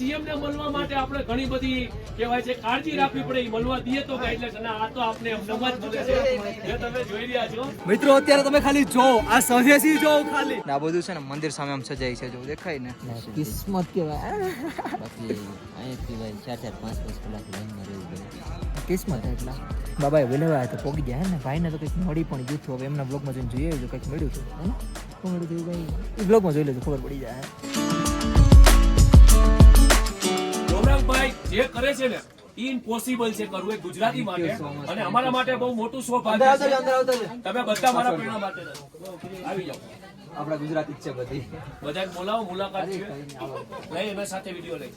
CM ને મળવા માટે આપણે ઘણી બધી કહેવાય છે કાળજી રાખવી પડે. મળવા દઈએ તો ગાઈડલાઈન્સ, અને આ તો આપણે નમજ મળે છે જે તમે જોઈ રહ્યા છો મિત્રો. અત્યારે તમે ખાલી જો આ સજેસી જો ખાલી આ બધું છે ને મંદિર સામે આમ સજાઈ છે, જો દેખાય ને. કિસ્મત કેવાય. બાકી અહીંયાથી ભાઈ 4-5 કલાક લાઈનમાં રહેવું પડે. કિસ્મત એટલા બાબાએ વેલેવા તો પોગી ગયા ને. ભાઈને તો કંઈક મળી પણ ગયું હતું. હવે એમના બ્લોગમાં જોઈને જોઈએ જો કંઈક મળ્યું હતું. શું મળ્યું હતું ભાઈ એ બ્લોગમાં જોઈ લેજો, ખબર પડી જાય. ગૌરવભાઈ જે કરે છે ને ઇમ્પોસિબલ છે કરવું એ ગુજરાતી માટે, અને અમારા માટે બહુ મોટું સૌભાગ્ય છે. તમે બધા મારા પ્રેરણા માટે આવી જાઓ. આપણા ગુજરાતી જ છે બધી. બધાને બોલાવો, મુલાકાત છે લઈ એના સાથે વિડીયો લઈ.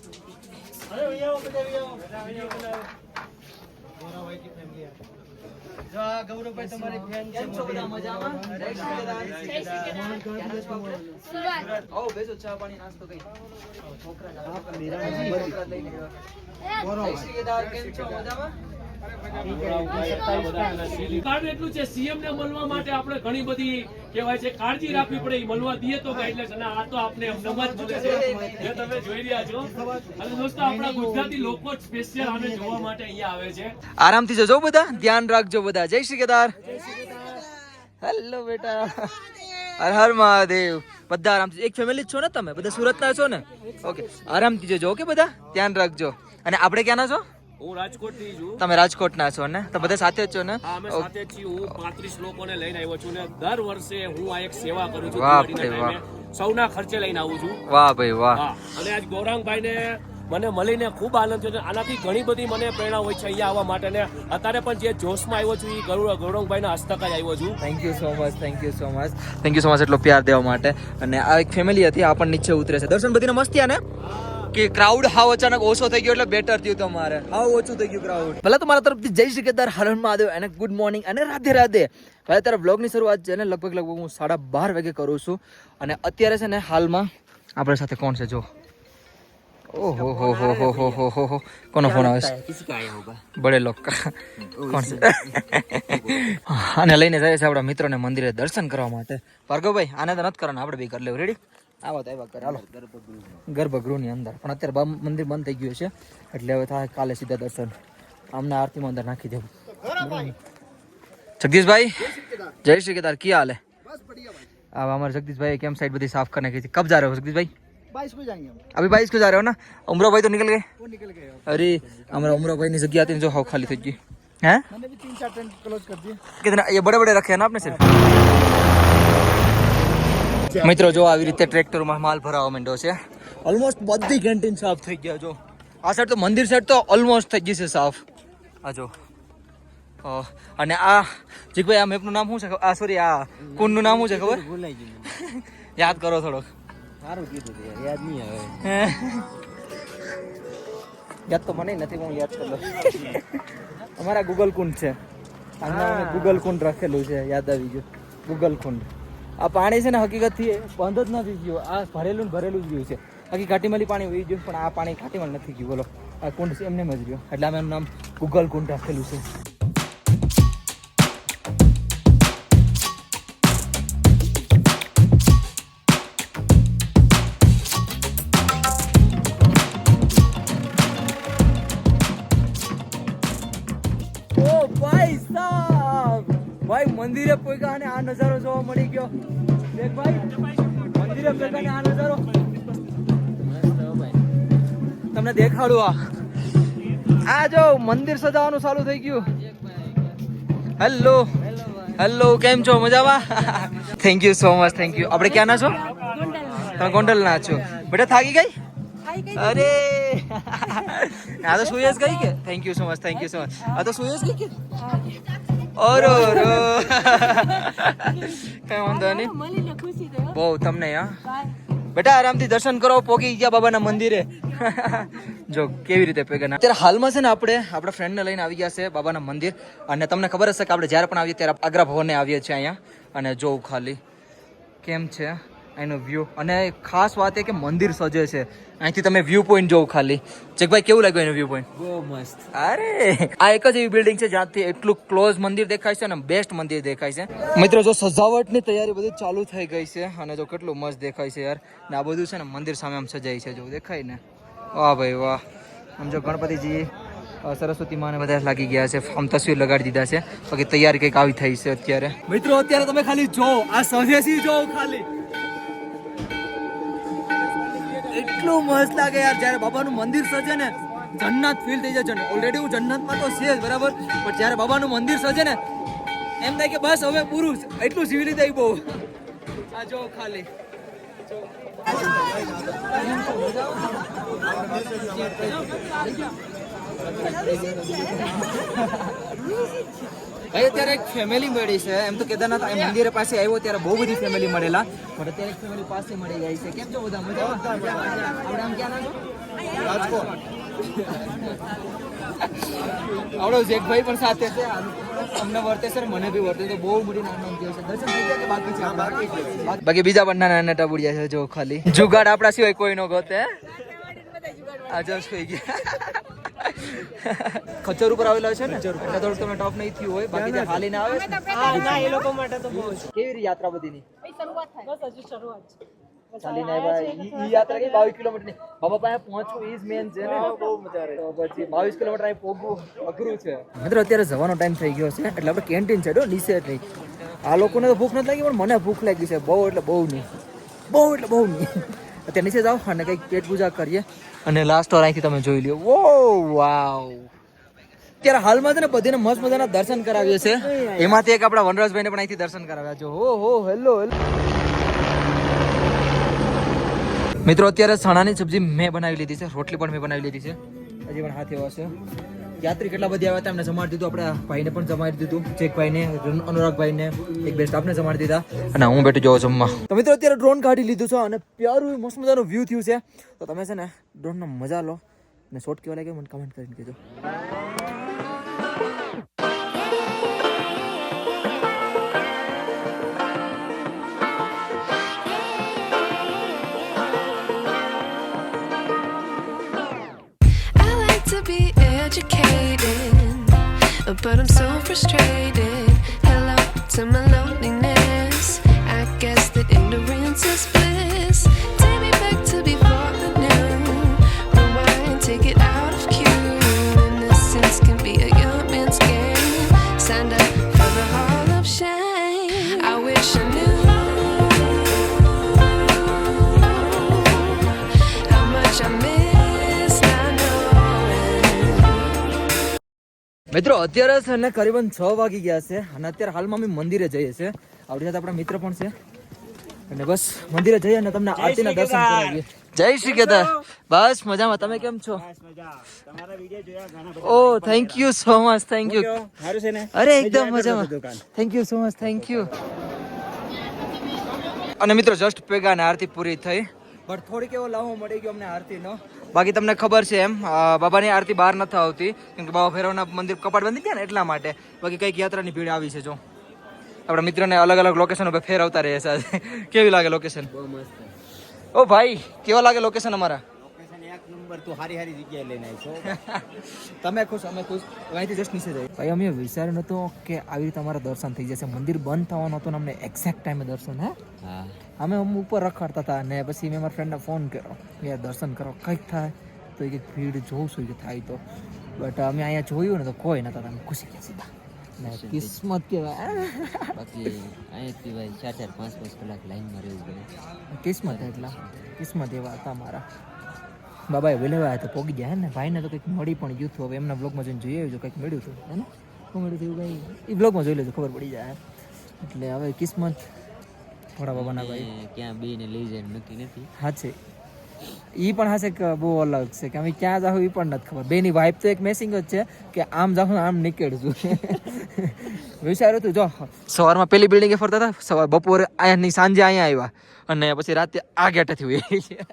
ગૌરવભાઈ તમારી ફ્રેન્ડ છે. મજામાં? આવો બેસો, ચા પાણી નાસ્તો કઈ. કારણ એટલું છે સીએમ ને મળવા માટે આપણે ઘણી બધી કહેવાય છે કાળજી રાખવી પડે. મળવા દઈએ તો ગાઈડલાઈન્સ, અને આ તો આપણે નમજ મળે છે જે તમે જોઈ રહ્યા છો. અને દોસ્તો આપણા ગુજરાતી લોકો સ્પેશિયલ આને જોવા માટે અહીંયા આવે છે. આરામથી જજો બધા, ધ્યાન રાખજો બધા. જય શ્રી કેદાર. હેલો બેટા. હર હર મહાદેવ. બધા આરામથી. એક ફેમિલી જ છો ને તમે? બધા સુરતના છો ને? ઓકે, આરામથી જજો. ઓકે બધા ધ્યાન રાખજો. અને આપણે ક્યાંના છો? હું રાજકોટ થી છું. તમે રાજકોટના છો ને? તો બધા સાથે જ છો ને? હા, અમે સાથે જ છીએ. હું 35 લોકોને લઈને આવ્યો છું ને દર વર્ષે હું આ એક સેવા કરું છું. વાહ દિવાળીના ટાઈમે સૌના ખર્ચે લઈને આવું છું. વાહ ભાઈ વાહ. હા, અને આજ ગૌરાંગભાઈ ને મને મળીને ખૂબ આનંદ થયો. આનાથી ઘણી બધી મને પ્રેરણા હોય છે અહીંયા આવવા માટે. ને અત્યારે પણ જે જોશમાં આવ્યો છું એ ગૌરવભાઈના હસ્તક જ આવ્યો છું. Thank you so much, thank you so much, thank you so much એટલો પ્યાર દેવા માટે. અને આ એક ફેમિલી હતી, આ પણ નીચે ઉતરે છે. દર્શન બધીને મસ્તી આને કે ક્રાઉડ હાવ અચાનક ઓછો થઈ ગયો એટલે બેટર થયું તમારે. હાવ ઓછું થઈ ગયું ક્રાઉડ. પહેલા તો મારા તરફથી જય શ્રી કેદાર, હર હર મહાદેવ અને ગુડ મોર્નિંગ અને રાધે રાધે. ભાઈ અત્યારે વ્લોગની શરૂઆત છે ને લગભગ હું 12:30 વાગે કરું છું. અને અત્યારે છે ને હાલમાં આપણી સાથે કોણ છે જો. ઓહો હો હો હો હો હો હો હો. કોનો ફોન આવે છે? બડે લોક કોણ છે? આને લઈને જાય છે આપણા મિત્રોને મંદિરે દર્શન કરવા માટે. ભાર્ગવભાઈ આને તો નથી કરવાના, આપણે બી કરી લેવું. રેડી? આવો તો આવ્યા કરે. હાલો ગર્ભગૃહની અંદર. પણ અત્યારે મંદિર બંધ થઈ ગયું છે એટલે હવે થાય કાલે સીધા દર્શન. અમને આરતીમાં અંદર નાખી દેવું. જગદીશભાઈ જય શ્રી કેદાર, क्या हाल है? अब हमारे जगदीश भाई कैंप साइड बड़ी साफ करने की थी. कब जा रहे हो जगदीश भाई? 22 को जाएंगे हम. अभी 22 को जा रहे हो ना? उमरा भाई तो निकल गए. वो निकल गए. अरे हमारा उमरा भाई ની જગ્યા હતી જો હાવ ખાલી થઈ ગઈ. हैं? मैंने भी 3-4 टेंट क्लोज कर दिए. कितना ये बड़े बड़े रखे हैं ना आपने सिर्फ? મિત્રો જો આવી રીતે ટ્રેક્ટરમાં માલ ભરાવા માંડ્યો છે. ઓલમોસ્ટ બધી કેન્ટીન સાફ થઈ ગયા. જો આ સાઈડ તો મંદિર સાઈડ તો ઓલમોસ્ટ થઈ ગઈ છે સાફ. આ જો. અને આ જીગભાઈ આ મેપનું નામ શું છે? આ સોરી આ કુંડનું નામ શું છે ખબર? ભૂલાઈ ગયું. યાદ કરો થોડોક. સારું કીધું છે, યાદ નહીં આવે. યાદ તો મને નથી, હું યાદ કરી લઉં. અમારા ગૂગલ કુંડ છે. આના ગૂગલ કુંડ રાખેલું છે, યાદ આવી ગયું. ગૂગલ કુંડ. આ પાણી છે ને હકીકતથી બંધ જ નથી ગયું. આ ભરેલું ને ભરેલું જ ગયું છે. બાકી ઘાટીમાંથી પાણી વહી ગયું, પણ આ પાણી ઘાટીમાં નથી ગયું. બોલો, આ કુંડ એમને જ રહ્યો એટલે અમે એનું નામ ગૂગલ કુંડ રાખેલું છે. ભાઈ મંદિરે પોઈકા અને આ નજારો જોવા મળી ગયો. દેખ ભાઈ મંદિરે પોઈકા ને આ નજારો તમને દેખાડું. આ જો મંદિર સજાવવાનું ચાલુ થઈ ગયું. હેલો હેલો, કેમ છો? મજામાં? Thank you so much, thank you. આપણે ક્યાંના છો? તમે ગોંડલના છો? બેટા થાકી ગઈ? અરે આ તો સુયસ ગઈ કે? Thank you so much, thank you so much. આ તો સુયસ ગઈ કે? ઓરો કઈ વાંધો નહીં, બહુ તમને. હા બેટા આરામથી દર્શન કરો. પોગી ગયા બાબાના મંદિરે. જો કેવી રીતે પેગા. અત્યારે હાલમાં છે ને આપણે આપણા ફ્રેન્ડને લઈને આવી ગયા છે બાબાના મંદિર. અને તમને ખબર હશે કે આપણે જ્યારે પણ આવીએ ત્યારે આગ્રા ભવને આવીએ છીએ અહીંયા. અને જોઉં ખાલી કેમ છે એનો વ્યૂ. અને ખાસ વાત એ કે મંદિર સજે છે. અહીંથી તમે વ્યૂ પોઈન્ટ જોવો ખાલી. જગભાઈ કેવું લાગ્યું એનો વ્યૂ પોઈન્ટ? બહુ મસ્ત. અરે આ એક જ એવી બિલ્ડિંગ છે જ્યાંથી એટલું ક્લોઝ મંદિર દેખાય છે અને બેસ્ટ મંદિર દેખાય છે. મિત્રો જો સજાવટની તૈયારી બધી ચાલુ થઈ ગઈ છે. અને જો કેટલું મસ્ત દેખાય છે યાર. ને આ બધું છે ને મંદિર સામે આમ સજાય છે, જો દેખાય ને. વાહ ભાઈ વાહ. આમ જો ગણપતિજી સરસ્વતી માને બધા લાગી ગયા છે, આમ તસવીર લગાડી દીધા છે, બાકી તૈયારી કંઈક આવી થઈ છે અત્યારે. મિત્રો અત્યારે તમે ખાલી જો આ સજેસી જો ખાલી એટલું મસ્ત લાગે યાર. જ્યારે બાબાનું મંદિર સજે ને જન્નત ફીલ થઈ જાય છે. ઓલરેડી હું જન્નતમાં તો છે જ બરાબર, પણ જ્યારે બાબાનું મંદિર સજે ને એમ થાય કે બસ હવે પૂરું એટલું જીવી લીધા બહુ. આ જો ખાલી ભાઈ અત્યારે એક ફેમિલી મળી છે. એમ તો કેદારનાથ મંદિર પાસે આવ્યો ત્યારે બહુ બધી ફેમિલી મળેલા, પણ અત્યારે એક ફેમિલી પાસે મળી ગઈ છે. કેમ છો બધા મજામાં? આપણે આમ ક્યાં ના છો? રાજકોટ. આવડો જેકભાઈ પણ સાથે છે. અમને વર્તે છે, મને બી વર્તે, તો બહુ મોટી આનંદ થયો છે. દર્શન થઈ ગયા કે બાકી છે? બાકી બીજા પણ નાના નાના ટબુડિયા છે જો ખાલી. જુગાડ આપણા સિવાય કોઈ નો ગોતે. આ જશ થઈ ગયા. ખચ્ચર ઉપર આવેલા છે ને એટલે થોડુંક તમે ટફ નહીં થયું હોય, બાકી જે હાલીને આવે છે ના એ લોકો માટે તો બહુ. કેવી રીતે યાત્રા બધીની? શરૂઆત થાય બસ હજુ શરૂઆત છે. ચાલીને આવ્યા ઈ યાત્રા કે 22 કિલોમીટર ની બાબા પાસે પહોંચવું ઈ જ મેન છે ને. બહુ મજા આવે. તો પછી 22 કિલોમીટર અહીં પહોંચવું અઘરું છે. મિત્રો અત્યારે જવાનો ટાઈમ થઈ ગયો છે એટલે આપણે કેન્ટીન છે નીચે નહીં. આ લોકોને તો ભૂખ નથી લાગી પણ મને ભૂખ લાગી છે બહુ એટલે બહુ નહીં. અત્યારે નીચે જાઓ અને કંઈક પેટ પૂજા કરીએ અને લાસ્ટ વાર અહીંથી તમે જોઈ લ્યો. વો વાવ. અત્યારે હાલમાં છે ને બધીને મસ્ત મજાના દર્શન કરાવીએ છે. એમાંથી એક આપણા વનરાજભાઈને પણ અહીંથી દર્શન કરાવ્યા જો. હો હેલો મિત્રો અત્યારે ચણાની સબ્જી મેં બનાવી લીધી છે, રોટલી પણ મેં બનાવી લીધી છે, હજી પણ હાથ એવા છે. યાત્રી કેટલા બધી આવ્યા હતા એમને જમાડી દીધું, આપણા ભાઈને પણ જમાડી દીધું, ચેકભાઈને, અનુરાગભાઈને, એક બે સ્ટાફને જમાડી દીધા અને હું બેઠું જોઉં જમવા. તો મિત્રો અત્યારે ડ્રોન કાઢી લીધું છે અને પ્યારું મસ્ત મજાનું વ્યૂ થયું છે. તો તમે છે ને ડ્રોનનો મજા લો અને શોટ કેવા લાગે મને કમેન્ટ કરીને કહેજો. But I'm so frustrated. Hello to my loneliness. I guess that ignorance is bliss. Take me back to before the new. Rewind, take it out of cue. Innocence can be a young man's game. Signed up for the hall of shame. I wish I knew how much I miss not knowing. મિત્રો અત્યારે છે ને કરીબન 6 વાગી ગયા છે અને અત્યારે હાલમાં અમે મંદિરે જઈએ છીએ. આપણી સાથે આપણા મિત્ર પણ છે અને બસ મંદિરે જઈએ અને તમને આરતીના દર્શન કરાવીએ. જય શ્રી કેદાર. બસ મજામાં. તમે કેમ છો? Oh thank you so much. Thank you. અરે એકદમ મજામાં. Thank you so much. Thank you. અને મિત્રો જસ્ટ ભેગા ને આરતી પૂરી થઈ, પણ થોડીક એવો લાવો મળી ગયો અમને આરતીનો. બાકી તમને ખબર છે એમ બાબાની આરતી બહાર નથી આવતી કેમ કે બાબા ભૈરવના મંદિર કપાટ બંધ ગયા ને એટલા માટે. બાકી કંઈક યાત્રાની ભીડ આવી છે. જો આપણા મિત્રને અલગ અલગ લોકેશન ઉપર ફેરવતા રહે છે. કેવી લાગે લોકેશન? બહુ મસ્ત. ઓ ભાઈ કેવા લાગે લોકેશન અમારા? લોકેશન એક નંબર. તું હારી હારી જગ્યાએ લઈને આવી છો. તમે ખુશ, અમે ખુશ. અહીંથી જસ્ટ નીચે જઈએ. ભાઈ અમે વિચાર્યું નહોતું કે આવી રીતે અમારા દર્શન થઈ જશે. મંદિર બંધ થવાનું હતું ને અમને એક્ઝેક્ટ ટાઈમે દર્શન. હા અમે ઉપર રખડતા હતા અને પછી મેં મારા ફ્રેન્ડને ફોન કર્યો યાર દર્શન કરો કંઈક થાય તો એ ભીડ જોઉં છું કે થાય તો. બટ અમે અહીંયા જોયું ને તો કોઈ નતા. તમે ખુશી ગયા સીધા. કિસ્મત કેવાય. બાકી અહીંયાથી ભાઈ 4-5 કલાક લાઈનમાં રહેવું પડે. કિસ્મત એટલા કિસ્મત એવા હતા મારા. બાબાએ વેલેવા તો પોગી ગયા હે ને. ભાઈને તો કંઈક મળી પણ ગયું હતું. હવે એમના બ્લોગમાં જોઈને જોઈએ આવજો કંઈક મળ્યું હતું હે ને. શું મળ્યું હતું કંઈ એ બ્લોગમાં જોઈ લેજો ખબર પડી જાય. એટલે હવે કિસ્મત થોડા બાબાના ભાઈ ક્યાં બેને લઈ જાય નક્કી નથી. હા છે ઈ પણ હશે કે બહુ અલગ છે કે અમે ક્યાં જાઉં એ પણ નથી ખબર. બેની વાઇફ તો એક મેસિંગ જ છે કે આમ જાઉં આમ નીકળશું. વિચાર્યું હતું જો સવારમાં પેલી બિલ્ડિંગે ફરતા હતા, સવાર બપોરે અહીંયાની સાંજે અહીંયા આવ્યા અને પછી રાતે આ ગેટેથી હોય.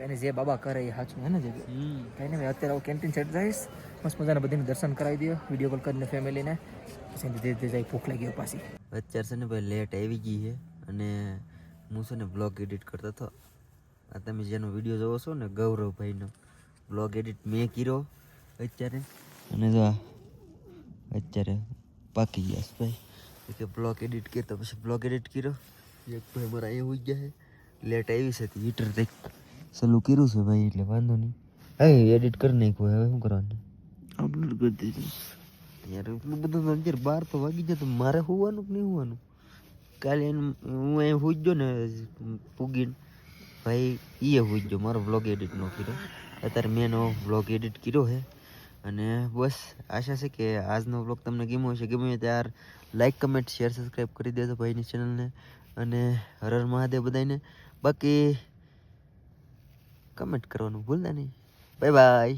એને જે બાબા કરે એ સાચું હે ને. જે કઈ નહીં અત્યારે કેન્ટીન સેટ જઈશ મસ્ત મજાના બધીને દર્શન કરાવી દો વિડીયો કોલ કરીને ફેમિલીને. પછી ધીરે ધીરે જાય ભૂખ લાગી પાછી. અત્યારે છે ને ભાઈ લેટ આવી ગઈ છે અને હું છે ને બ્લોગ એડિટ કરતો હતો. આ તમે જેનો વિડીયો જોવો છો ને ગૌરવભાઈનો બ્લોગ એડિટ મેં કર્યો અત્યારે. અને જો અત્યારે પાકી ગયા છે ભાઈ કે બ્લોગ એડિટ કર્યો તો પછી બ્લોગ એડિટ કર્યો. એક ભાઈ મારા અહીંયા હોઈ ગયા છે લેટ આવી છે હીટર સલું કર્યું છે ભાઈ એટલે વાંધો નહીં. હવે એડિટ કરી નાખ્યું, હવે શું કરવાનું? અપલોડ કરી દીધું. યાર એટલું બધું તો અત્યારે 12 તો વાગી જતો. મારે હોવાનું કે નહીં હોવાનું? કાલે હું અહીં હોઈ ગયો ને પૂગીને ભાઈ એ હોઈ ગયો, મારો વ્લોગ એડિટ ન કર્યો. અત્યારે મેં એનો વ્લોગ એડિટ કર્યો છે. અને બસ આશા છે કે આજનો વ્લોગ તમને ગમ્યો હશે. ગમ્યો ત્યાર લાઈક કમેન્ટ શેર સબસ્ક્રાઈબ કરી દેજો ભાઈની ચેનલને. અને હર હર મહાદેવ બધાને. બાકી કમેન્ટ કરવાનું ભૂલતા નહીં. Bye bye.